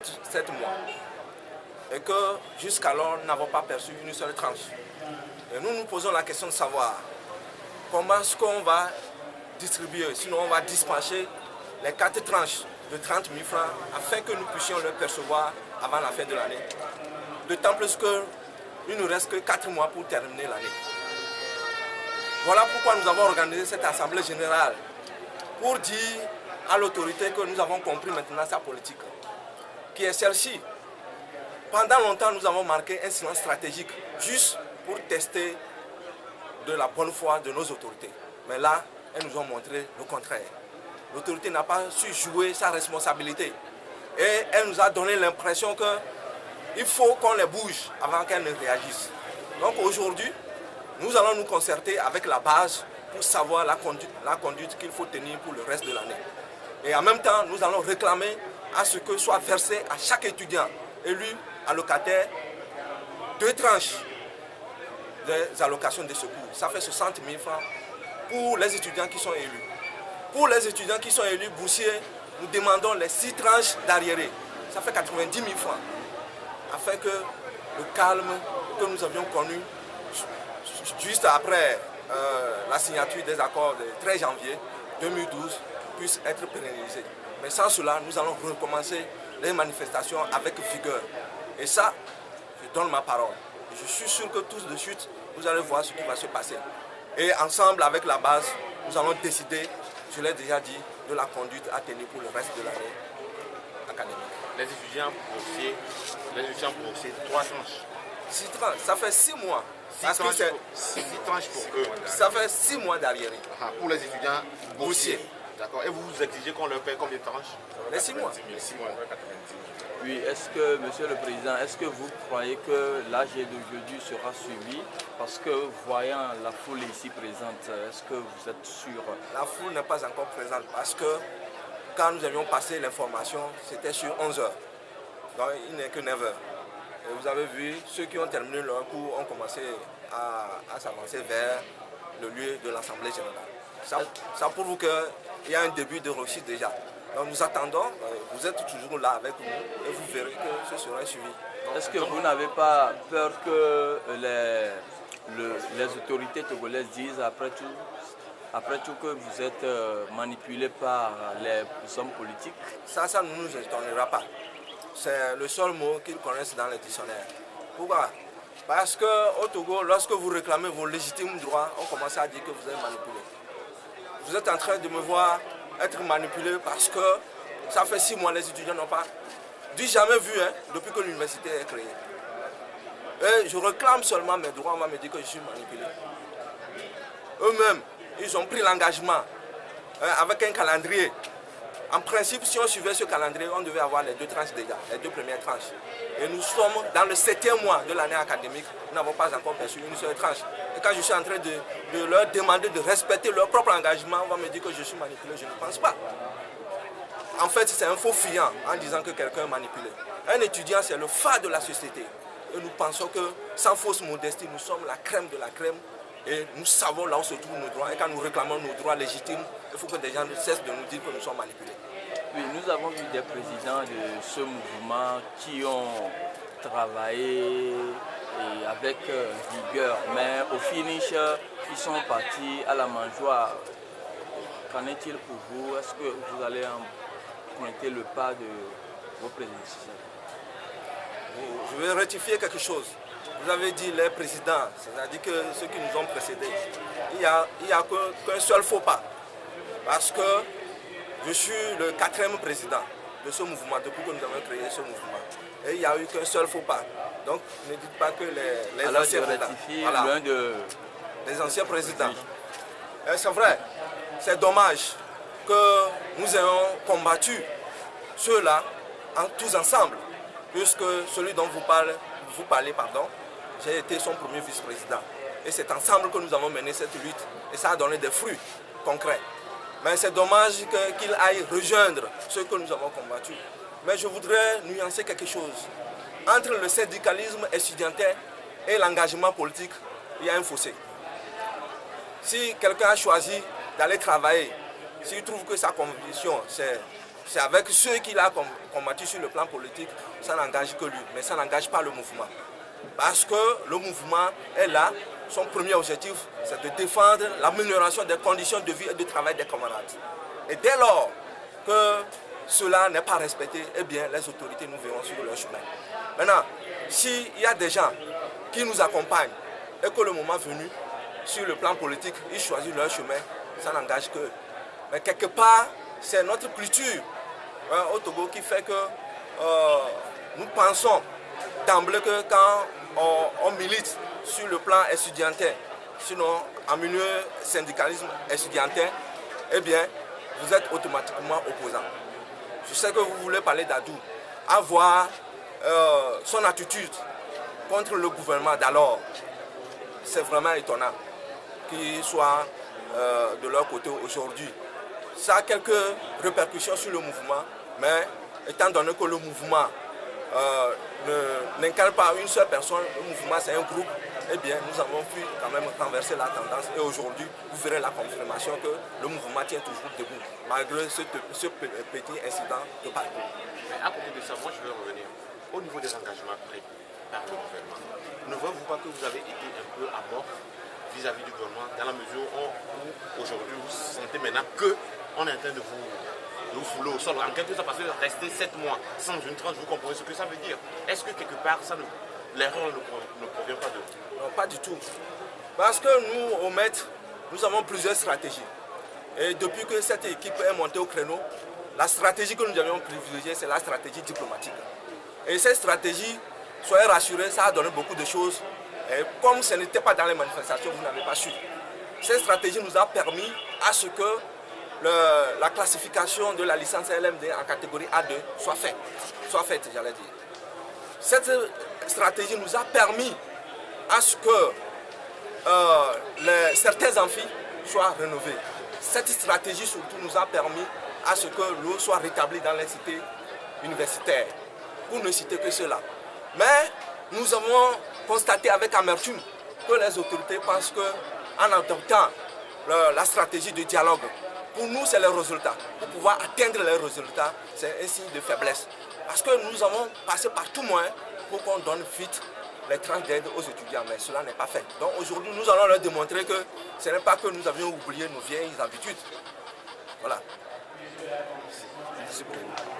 7 mois et que jusqu'alors nous n'avons pas perçu une seule tranche. Et nous nous posons la question de savoir comment est-ce qu'on va distribuer, sinon on va dispatcher les 4 tranches de 30 000 francs afin que nous puissions le percevoir avant la fin de l'année. D'autant plus qu'il ne nous reste que 4 mois pour terminer l'année. Voilà pourquoi nous avons organisé cette assemblée générale pour dire à l'autorité que nous avons compris maintenant sa politique, qui est celle-ci. Pendant longtemps, nous avons marqué un silence stratégique juste pour tester de la bonne foi de nos autorités. Mais là, elles nous ont montré le contraire. L'autorité n'a pas su jouer sa responsabilité. Et elle nous a donné l'impression qu'il faut qu'on les bouge avant qu'elles ne réagissent. Donc aujourd'hui, nous allons nous concerter avec la base pour savoir la conduite qu'il faut tenir pour le reste de l'année. Et en même temps, nous allons réclamer à ce que soit versé à chaque étudiant élu allocataire 2 tranches des allocations de secours. Ça fait 60 000 francs pour les étudiants qui sont élus. Pour les étudiants qui sont élus boursiers, nous demandons les 6 tranches d'arriérés. Ça fait 90 000 francs. Afin que le calme que nous avions connu juste après la signature des accords du 13 janvier 2012 puisse être pérennisé. Mais sans cela, nous allons recommencer les manifestations avec vigueur. Et ça, je donne ma parole. Je suis sûr que tous de suite, vous allez voir ce qui va se passer. Et ensemble, avec la base, nous allons décider, je l'ai déjà dit, de la conduite à tenir pour le reste de l'année académique. Les étudiants boursiers, 3 tranches. 6 tranches, ça fait 6 mois. 6 tranches pour eux. Ça fait 6 mois d'arriérés. Pour les étudiants boursiers. D'accord. Et vous exigez qu'on leur paye combien de tranches? Les 6 mois. Les 6 mois. Oui, est-ce que, Monsieur le Président, est-ce que vous croyez que l'AG d'aujourd'hui sera suivi? Parce que voyant la foule ici présente, est-ce que vous êtes sûr? La foule n'est pas encore présente parce que quand nous avions passé l'information, c'était sur 11 h. Donc il n'est que 9 h. Et vous avez vu, ceux qui ont terminé leur cours ont commencé à s'avancer vers le lieu de l'Assemblée générale. Ça prouve qu'il y a un début de réussite déjà. Donc nous attendons, vous êtes toujours là avec nous et vous verrez que ce sera suivi. Est-ce que vous n'avez pas peur que les autorités togolaises disent après tout que vous êtes manipulé par les hommes politiques? Ça ne nous étonnera pas. C'est le seul mot qu'ils connaissent dans les dictionnaires. Pourquoi? Parce qu'au Togo, lorsque vous réclamez vos légitimes droits, on commence à dire que vous êtes manipulé. Vous êtes en train de me voir être manipulé parce que ça fait 6 mois, les étudiants n'ont pas jamais vu depuis que l'université est créée. Et je réclame seulement mes droits, on va me dire que je suis manipulé. Eux-mêmes, ils ont pris l'engagement avec un calendrier. En principe, si on suivait ce calendrier, on devait avoir les 2 tranches déjà, les 2 premières tranches. Et nous sommes dans le 7e mois de l'année académique, nous n'avons pas encore perçu une seule tranche. Et quand je suis en train de leur demander de respecter leur propre engagement, on va me dire que je suis manipulé, je ne pense pas. En fait, c'est un faux fuyant en disant que quelqu'un est manipulé. Un étudiant, c'est le phare de la société. Et nous pensons que, sans fausse modestie, nous sommes la crème de la crème. Et nous savons là où se trouvent nos droits. Et quand nous réclamons nos droits légitimes, il faut que des gens cessent de nous dire que nous sommes manipulés. Oui, nous avons vu des présidents de ce mouvement qui ont travaillé avec vigueur, mais au finish, ils sont partis à la mangeoire. Qu'en est-il pour vous? Est-ce que vous allez emprunter le pas de vos prédécesseurs? Je vais rectifier quelque chose. Vous avez dit les présidents, c'est-à-dire que ceux qui nous ont précédés. Il n'y a qu'un seul faux pas. Parce que je suis le 4e président de ce mouvement, depuis que nous avons créé ce mouvement. Et il n'y a eu qu'un seul faux pas. Donc ne dites pas que les anciens présidents. Les anciens présidents. C'est vrai, c'est dommage que nous ayons combattu ceux-là tous ensemble. Puisque celui dont vous parlez, j'ai été son premier vice-président. Et c'est ensemble que nous avons mené cette lutte. Et ça a donné des fruits concrets. Mais c'est dommage qu'il aille rejoindre ceux que nous avons combattus. Mais je voudrais nuancer quelque chose. Entre le syndicalisme étudiantin et l'engagement politique, il y a un fossé. Si quelqu'un a choisi d'aller travailler, s'il trouve que sa conviction, c'est avec ceux qu'il a combattu sur le plan politique, ça n'engage que lui, mais ça n'engage pas le mouvement. Parce que le mouvement est là, son premier objectif, c'est de défendre l'amélioration des conditions de vie et de travail des camarades. Et dès lors que cela n'est pas respecté, eh bien, les autorités nous verront sur leur chemin. Maintenant, s'il y a des gens qui nous accompagnent et que le moment venu, sur le plan politique, ils choisissent leur chemin, ça n'engage qu'eux. Mais quelque part, c'est notre culture au Togo qui fait que nous pensons d'emblée que quand on milite sur le plan étudiantin, sinon en milieu syndicalisme étudiantin, eh bien, vous êtes automatiquement opposant. Je sais que vous voulez parler d'Adou, avoir son attitude contre le gouvernement d'alors, c'est vraiment étonnant qu'il soit de leur côté aujourd'hui. Ça a quelques répercussions sur le mouvement, mais étant donné que le mouvement n'incarne pas une seule personne, le mouvement c'est un groupe, eh bien nous avons pu quand même renverser la tendance et aujourd'hui vous verrez la confirmation que le mouvement tient toujours debout, malgré ce petit incident de parcours. Mais à côté de ça, moi je veux revenir au niveau des engagements pris par le gouvernement. Ne voyez-vous pas que vous avez été un peu amorphe vis-à-vis du gouvernement dans la mesure où aujourd'hui vous sentez maintenant qu'on est en train de vous fouler au sol, en quelque sorte, parce que rester 7 mois sans une tranche, vous comprenez ce que ça veut dire. Est-ce que quelque part, l'erreur ne provient pas de vous? Non, pas du tout. Parce que nous, au Maître, nous avons plusieurs stratégies. Et depuis que cette équipe est montée au créneau, la stratégie que nous avions privilégiée, c'est la stratégie diplomatique. Et cette stratégie, soyez rassurés, ça a donné beaucoup de choses. Et comme ce n'était pas dans les manifestations, vous n'avez pas su. Cette stratégie nous a permis à ce que la classification de la licence LMD en catégorie A2 soit faite, j'allais dire. Cette stratégie nous a permis à ce que certains amphis soient rénovés. Cette stratégie surtout nous a permis à ce que l'eau soit rétablie dans les cités universitaires, pour ne citer que cela. Mais nous avons constaté avec amertume que les autorités pensent qu'en adoptant la stratégie de dialogue, pour nous, c'est le résultat. Pour pouvoir atteindre les résultats, c'est un signe de faiblesse. Parce que nous avons passé par tout moyen pour qu'on donne vite les tranches d'aide aux étudiants, mais cela n'est pas fait. Donc aujourd'hui, nous allons leur démontrer que ce n'est pas que nous avions oublié nos vieilles habitudes. Voilà. Merci beaucoup.